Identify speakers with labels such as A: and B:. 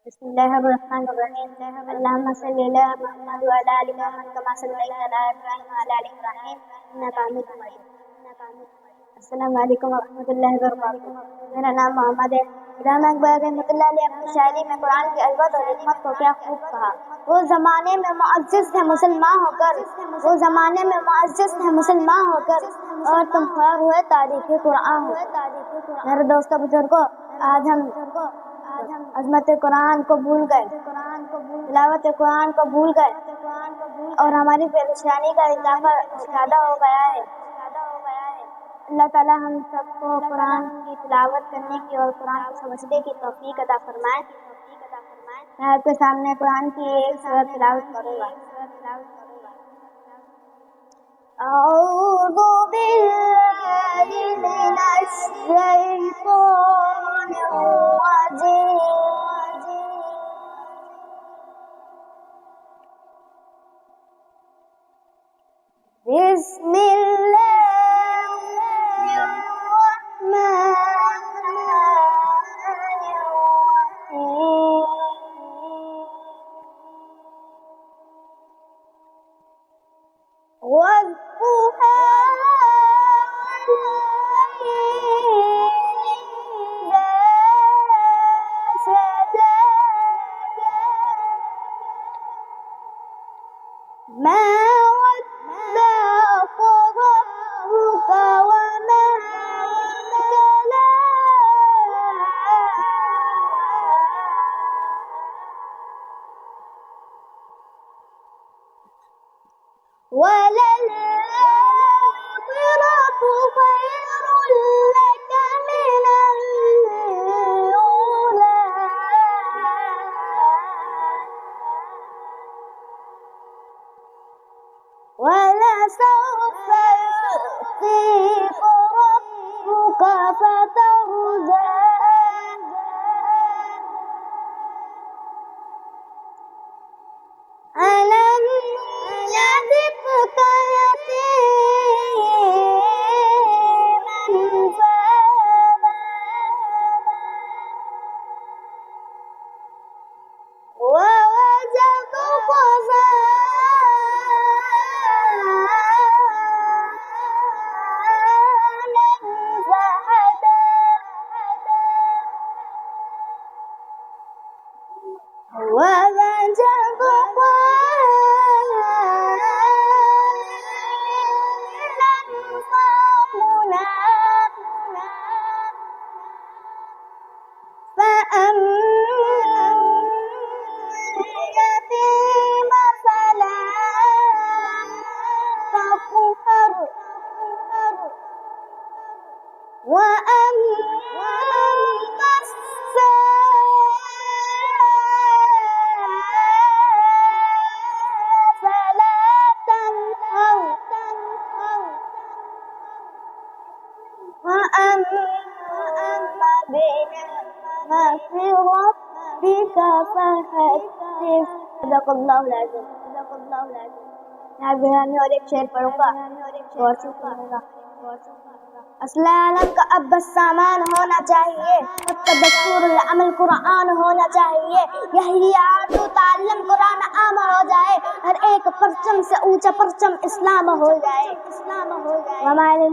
A: बिस्मिल्लाहिर्रहमानिर्रहीम। अल्लाहुम्मा सल्लि अला मुहम्मद व अला आलि मुहम्मद कमा सल्लैता अला इब्राहीम व अला आलि इब्राहीम इन्नका हमीदुम मजीद। अस्सलामु अलैकुम व रहमतुल्लाहि व बरकातुहू। मेरा नाम मोहम्मद है। इल्हाम इकबाल रहमतुल्लाह अलैह अपनी शायरी में कुरान की अज़मत और हिकमत को क्या खूब कहा। वो ज़माने में मुअज़्ज़ज़ थे मुसलमान होकर, वो ज़माने में मुअज़्ज़ज़ थे मुसलमान होकर, और तुम ख्वार हुए तारीख़ कुरान होकर। मेरे दोस्तों बुजुर्गों, आज हम अज़मत कुरान को भूल गए, तिलावत कुरान को भूल गए और हमारी परेशानी का इजाफा ज़्यादा हो गया है। अल्लाह ताला हम सबको कुरान की तिलावत करने की और कुरान को समझने की तौफीक अता फरमाए। मैं आपके सामने कुरान की एक सूरत तिलावत करूँगा। अऊज़ु बिल्लाहि मिनश शैतानिर रजीम। وَلَلْآخِرَةُ خَيْرٌ لَكَ مِنَ الْأُولَى وَلَسَوْفَ يُعْطِيكَ رَبُّكَ فَتَرْضَىٰ أَلَمْ يَجِدْكَ يَتِيمًا فَآوَىٰ وَوَجَدَكَ ضَالًّا فَهَدَىٰ وَوَجَدَكَ فأما اليتيم فلا تقهر وأما السائل فلا تنهر وأما بنعمة ربك فحدث صدق الله العظيم। मैं बिहानी और एक शेर पढ़ूंगा, गौर से सुनिएगा। असले आलम का अब बस सामान होना चाहिए, तदब्बुरुल अमल कुरान होना चाहिए। यही आरज़ू ताल्लुम कुरान आम हो जाए, हर एक परचम से ऊंचा परचम इस्लाम हो जाए। हमारे